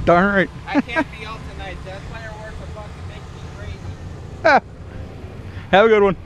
Darn right. I can't be out tonight. That fireworks are fucking making me crazy. Have a good one.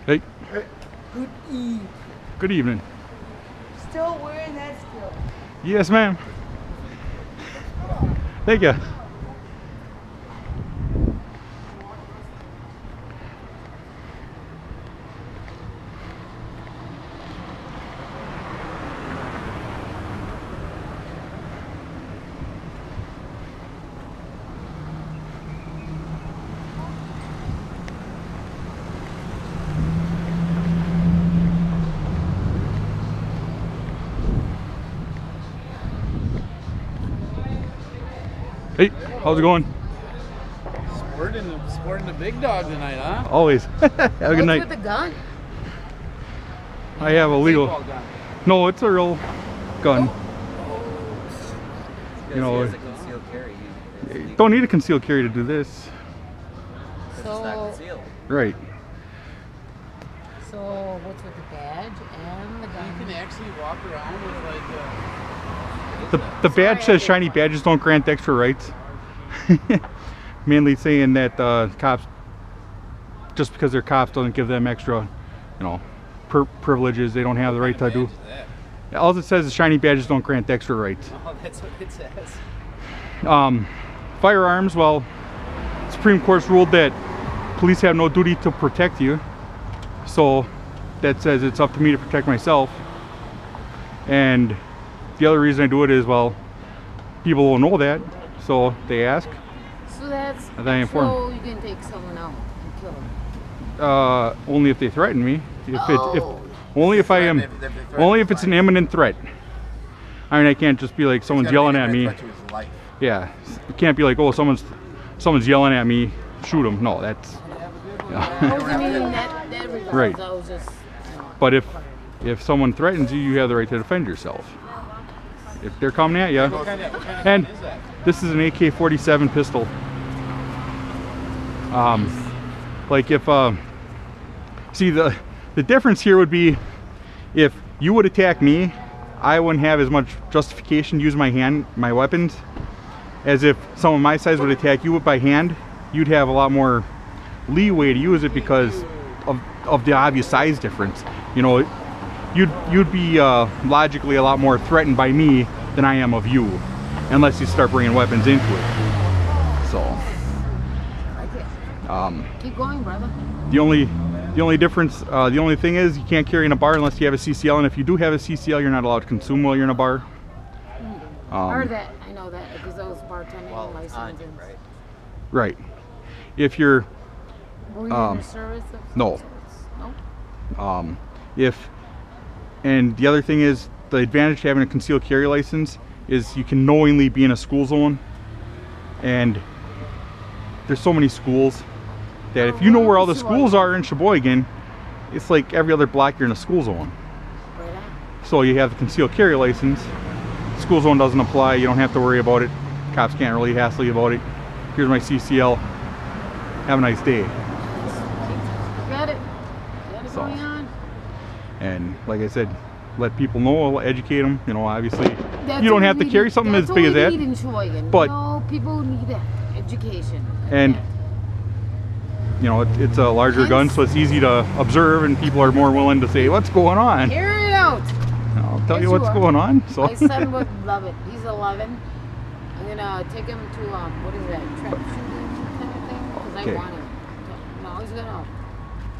Hey. Good evening. Good evening. Still wearing that still? Yes, ma'am. Thank you. Hey, how's it going? Sporting the big dog tonight, huh? Always. Have a good night. What's with the gun? I have a legal. Gun. No, it's a real gun. You know, It's a concealed carry. you don't need a concealed carry to do this. It's not concealed. Right. So what's with the badge and the gun? You can actually walk around with like The badge says shiny badges don't grant extra rights. Mainly saying that cops, just because they're cops, doesn't give them extra, you know, privileges. They don't have the right to do. All it says is shiny badges don't grant extra rights. Oh, that's what it says. Firearms, well, Supreme Court's ruled that police have no duty to protect you. So that says it's up to me to protect myself. And the other reason I do it is, well, people will know that, so they ask. So that's And I inform. so you can take someone out and kill them. Only if they threaten me. Only if it's an imminent threat. I mean, I can't just be like someone's yelling at me. Yeah, it can't be like, oh, someone's yelling at me, shoot them. No, that's. I wasn't meaning that regards. Right. I was just. But if someone threatens you, you have the right to defend yourself. If they're coming at you, and this is an AK-47 pistol. Like if see the difference here would be if you would attack me, I wouldn't have as much justification to use my weapons, as if someone my size would attack you by hand. You'd have a lot more leeway to use it because of the obvious size difference. You know, you'd be logically a lot more threatened by me than I am of you, unless you start bringing weapons into it. So Keep going, brother. the only The only difference, the only thing is you can't carry in a bar unless you have a CCL, and if you do have a CCL, you're not allowed to consume while you're in a bar. Or that, I know that, because that was bartending license. Right. Right. If you're... Were you in the service? No. No? And the other thing is, the advantage to having a concealed carry license is you can knowingly be in a school zone. And there's so many schools that if you know where all the schools are in Sheboygan, it's like every other block you're in a school zone. Right on. So you have the concealed carry license. School zone doesn't apply. You don't have to worry about it. Cops can't really hassle you about it. Here's my CCL. Have a nice day. Got it. Got it So, going on. and like I said, let people know, educate them. You know, obviously, That's you don't what have we to carry need. something That's as big as what we that. need in Sheboygan. But- you know, people need that education. And you know, it's a larger gun, so it's easy to observe, and people are more willing to say, "What's going on?" Carry it out. I'll tell Yes, you you what's are. going on. So My son would love it. He's 11. I'm gonna take him to what is that, trap shooting kind of thing? Because Okay. I want him. No, he's gonna.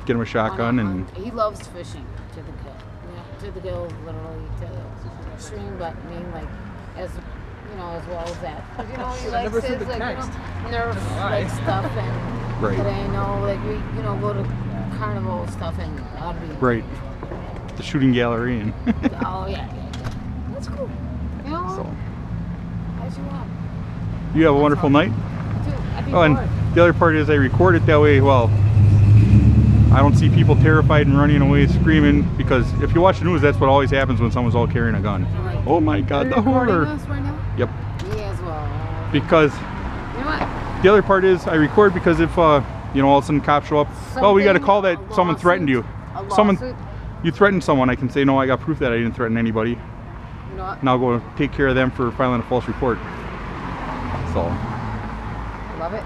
get him a shotgun, and He loves fishing to the gill. To the gill, literally to the stream, but I mean like as you know, as well as that. 'Cause, you know, he likes never seen his the like text. Nerf like stuff and Right. but I know like we go to carnival stuff and that'd be right, the shooting gallery, and Oh yeah. That's cool. You know what? so As you want. you have a wonderful night. Dude, I'd be Oh, and bored. the other part is I record it that way. Well, I don't see people terrified and running away screaming, because if you watch the news, that's what always happens when someone's all carrying a gun. Right. Oh my Are God, you the recording horror! us right now? Yep. Me as well. Because You know what? the other part is I record because if you know, all of a sudden cops show up, oh, we got to call that someone threatened you. Someone, you threatened someone. I can say, no, I got proof that I didn't threaten anybody. You know what? And I'll go take care of them for filing a false report. So, Love it.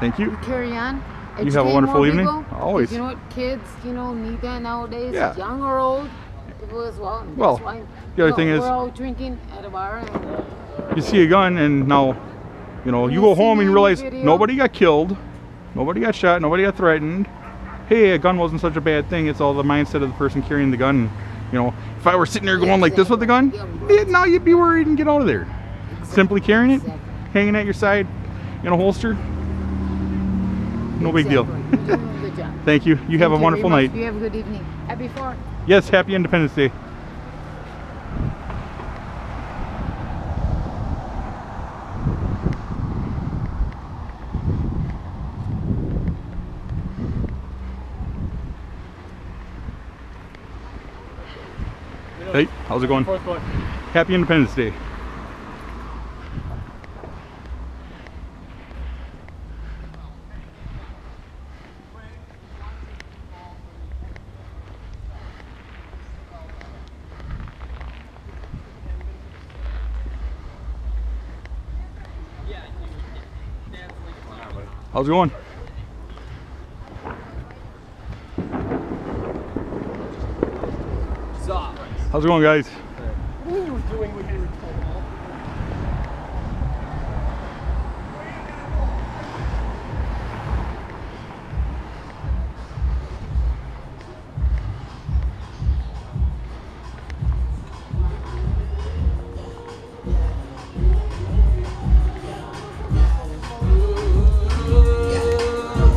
thank you. Carry on. You have a Educate wonderful more evening. people, 'cause Always. You know what? Kids, need that nowadays. Yeah. Young or old, people as well. And Well, that's why, the other thing is- we're all drinking at a bar. And, You see a gun, and now, you know, you You go see home me and you in realize the video. nobody got killed, nobody got shot, nobody got threatened. Hey, a gun wasn't such a bad thing. It's all the mindset of the person carrying the gun. You know, if I were sitting there going like this with the gun, yeah, now you'd be worried and get out of there. Simply carrying it, Exactly. hanging at your side in a holster, no big deal. Exactly. You're doing a good job. Thank you. You have a Thank wonderful very night. much. You have a good evening. Happy 4th. Yes, happy Independence Day. Hey, how's it going? Happy Independence Day. How's it going? How's it going, guys?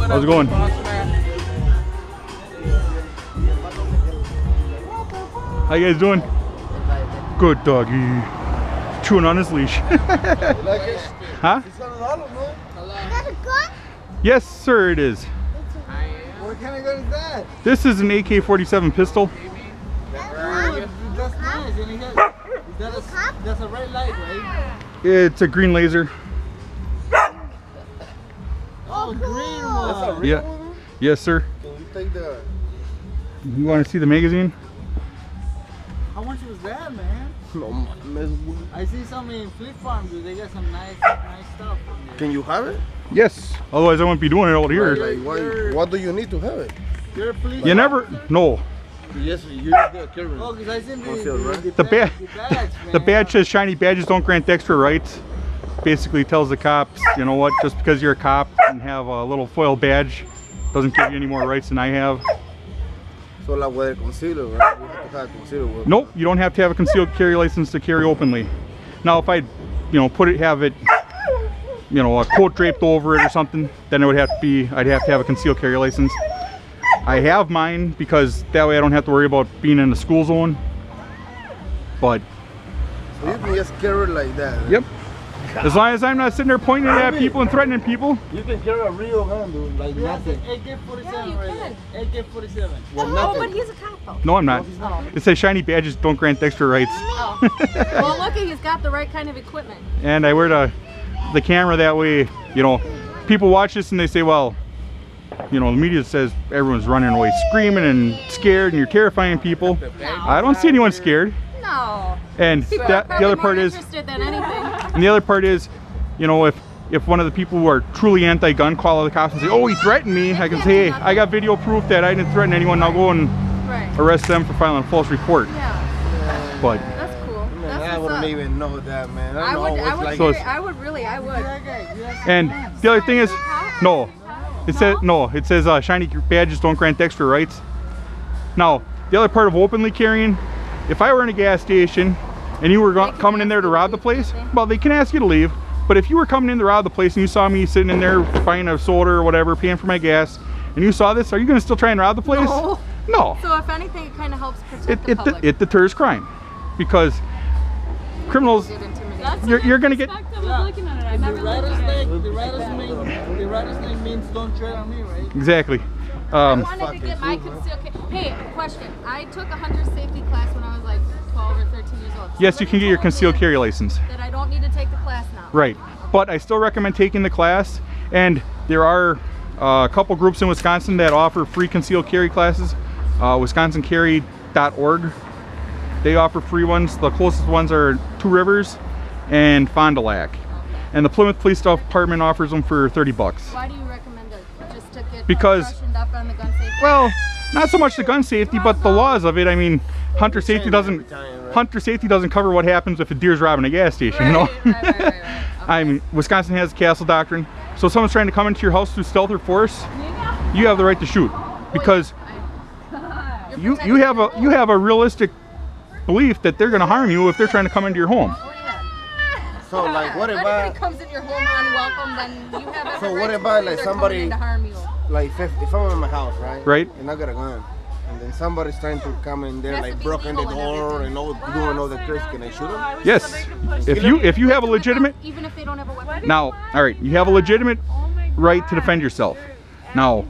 How's it going? How you guys doing? Good doggy. Chewing on his leash. Huh? Yes, sir, it is. What kind of gun is that? This is an AK-47 pistol. That's nice. And that's a red light, right? It's a green laser. Oh, green one. Yeah. Yes, sir. Can you take the... You want to see the magazine? How much was that, man? I see some in Flip Farm, dude. They got some nice stuff. Can you have it? Yes. Otherwise, I wouldn't be doing it out here. Like, what do you need to have it? You're a police. You never. No. Yes, you the current. Oh, because I seen The badge. badge, The man. badge says shiny badges don't grant extra rights. Basically tells the cops, you know what? Just because you're a cop and have a little foil badge doesn't give you any more rights than I have. So like with a concealer, right? You have to have a concealer with. Nope, you don't have to have a concealed carry license to carry openly. Now, if I, you know, have it, you know, a coat draped over it or something, then it would have to be, I'd have to have a concealed carry license. I have mine because that way I don't have to worry about being in the school zone. But So you can just carry it like that. Right? yep, as long as I'm not sitting there pointing at people and threatening people. You can carry a real gun, dude, like nothing. AK-47 Yeah, you right there. AK-47. Well, Oh, nothing. but he's a cop though. No, I'm not. Oh. It says shiny badges don't grant extra rights. Oh. Well, look, he's got the right kind of equipment. And I wear the camera that way, you know, people watch this and they say, well, you know, the media says everyone's running away screaming and scared and you're terrifying people. I don't see anyone scared. No. And People are the probably other more part is, interested than anything. and the other part is, you know, if one of the people who are truly anti-gun call the cops and say, oh, he threatened me, I can say, hey, I got video proof that I didn't threaten anyone. I'll go and Right. arrest them for filing a false report. Yeah. But That's cool. Man, That's I what's wouldn't up. even know that, man. I don't would. know. I It's would. like, So I would really. I would. and the other thing is, no, it says shiny badges don't grant extra rights. Now, the other part of openly carrying, if I were in a gas station and you were coming in there to rob the place, well, they can ask you to leave. But if you were coming in to rob the place and you saw me sitting in there buying a soda or whatever, paying for my gas, and you saw this, are you going to still try and rob the place? No. No. So if anything, it kind of helps protect the public. It deters crime, because criminals, you're going to get. The rattlesnake means don't tread on me, right? Exactly. I wanted to get my concealed carry. Hey, question. I took a hunter safety class when I was like 12 or 13 years old. Yes, you can get your concealed carry license. That I don't need to take the class now. Right, but I still recommend taking the class, and there are a couple groups in Wisconsin that offer free concealed carry classes. WisconsinCarry.org. They offer free ones. The closest ones are Two Rivers and Fond du Lac. And the Plymouth Police Department offers them for 30 bucks. Why do you recommend it? Just to get Because, freshened up on the gun safety? well, not so much the gun safety, but the laws of it. I mean, hunter safety doesn't cover what happens if a deer's robbing a gas station, you know? Right. Okay. I mean, Wisconsin has the castle doctrine. So if someone's trying to come into your house through stealth or force, you have the right to shoot, because you have a realistic belief that they're going to harm you if they're trying to come into your home. so like, what If about anybody comes in your home unwelcome, then you have every So right what to about, believe like, they're somebody- coming in to harm you. like if I'm in my house, right? Right. And I got a gun, and then somebody's trying to come in there, It has to like be broken the legal and door everything. and all doing all the tricks. Can I shoot him? Yes. If you have a legitimate, Even if they don't have a weapon. now, all right, you have a legitimate right to defend yourself. Now,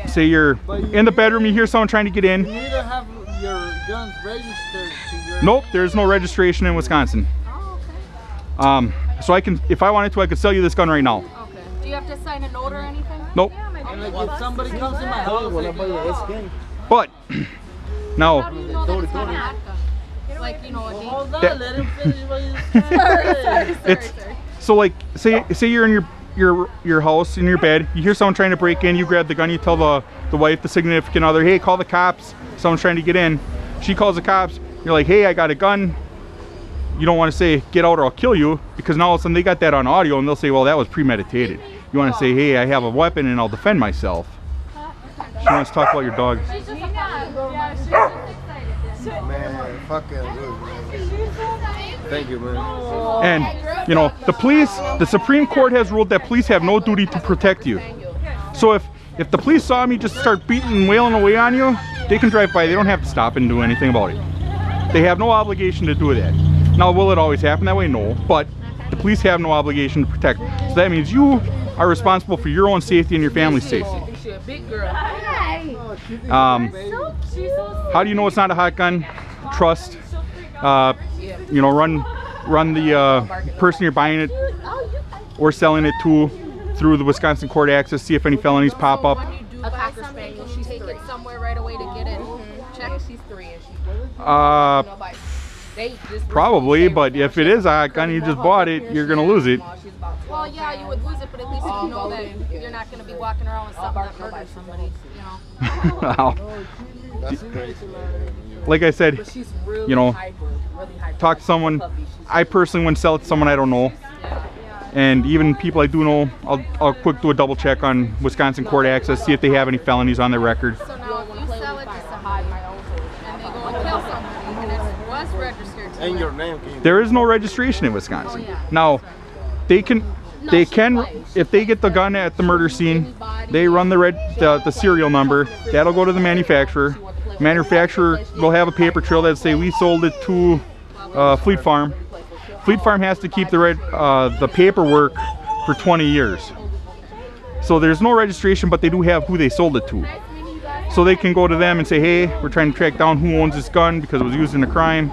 say you're in the bedroom, you hear someone trying to get You in. need to have your guns registered to your... Nope, there's no registration in Wisconsin. Oh, okay. So I can, if I wanted to, I could sell you this gun right now. Okay. Do you have to sign a note or anything? Nope. And like if somebody comes in my house, like, But How now, do you know that it's not a shotgun? Like, you know, a deep... hold on, That- let him finish what he's saying. it's so like say you're in your house in your bed, you hear someone trying to break in, you grab the gun, you tell the wife, the significant other, hey, call the cops, someone's trying to get in. She calls the cops, you're like, hey, I got a gun. You don't want to say get out or I'll kill you, because now all of a sudden they got that on audio and they'll say, well, that was premeditated. You want to say, hey, I have a weapon and I'll defend myself. She wants to talk about your dog. Man, fucking good, man. Thank you, man. And, you know, the Supreme Court has ruled that police have no duty to protect you. So if the police saw me just start beating and wailing away on you, they can drive by. They don't have to stop and do anything about it. They have no obligation to do that. Now, will it always happen that way? No. But the police have no obligation to protect. So that means you are responsible for your own safety and your family's safety. How do you know it's not a hot gun? Trust. You know, run the person you're buying it or selling it to through the Wisconsin court access. See if any felonies pop up. When you do buy something, you take it somewhere right away to get it. Check. She's 3 and she's Probably, but if it is a hot gun, you just bought it, you're gonna lose it. Well, yeah, you would lose it, but at least you know that you're not going to be walking around with something that murders somebody, you know. Wow. That's crazy, man. Like I said, she's really you know, hyper, really hyper. talk to someone. I personally wouldn't sell it to someone I don't know. And even people I do know, I'll quick do a double check on Wisconsin court access, see if they have any felonies on their record. So now if you sell it to somebody somebody, and it was registered to And her. your name, can you? There is no registration in Wisconsin. Oh, yeah. Now, they can if they get the gun at the murder scene, they run the serial number. That'll go to the manufacturer. Manufacturer will have a paper trail that say we sold it to Fleet Farm. Fleet Farm has to keep the paperwork for 20 years. So there's no registration, but they do have who they sold it to. So they can go to them and say, hey, we're trying to track down who owns this gun because it was used in a crime.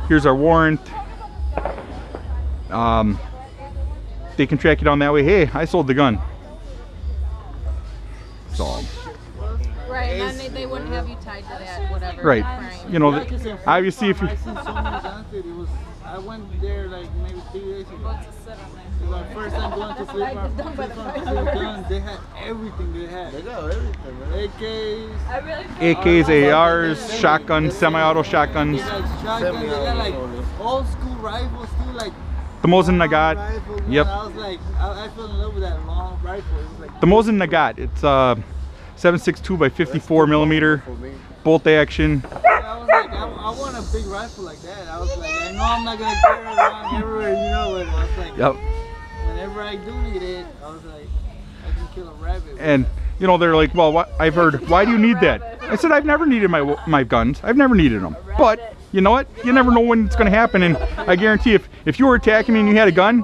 Here's our warrant. They can track you down that way. Hey, I sold the gun. So. Right, and then they wouldn't have you tied to that, whatever. Right. crime. You know, Like I said, obviously if you... I seen so many guns that it was. I went there like maybe 3 days ago. It was my first time going to Fleet Farm to see guns. They had everything they had. They got everything, man. AKs, AKs, ARs, shotguns, semi-auto shotguns. they got shotguns, they got like old school rifles too, like The Mosin Nagant. rifles, man. Yep. I was like, I fell in love with that long rifle. It was like The Mosin Nagant. It's 7.62 by 54 millimeter, bolt action. I was like, I want a big rifle like that. I was like, I know I'm not gonna carry it around everywhere, you know, but I was like, Yep. whenever I do need it, I was like, I can kill a rabbit. And you know, they're like, well, I've heard, why do you need that? I said, I've never needed my guns. I've never needed them. But you know what? You never know when it's going to happen. And I guarantee if you were attacking me and you had a gun,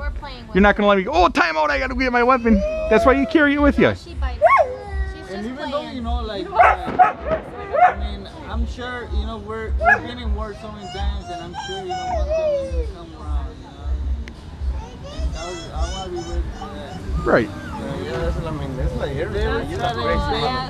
you're not going to let me go, oh, time out, I got to get my weapon. That's why you carry it with you. She bites. She's And just even though, you playing. know, like, I mean, I'm sure, you know, we've been in war so many times, and I'm sure, you know, one thing is going to come around, you know. And I want to be ready for that. Right. Yeah, that's what I mean. It's like everything. That's You what know, it is. Yeah.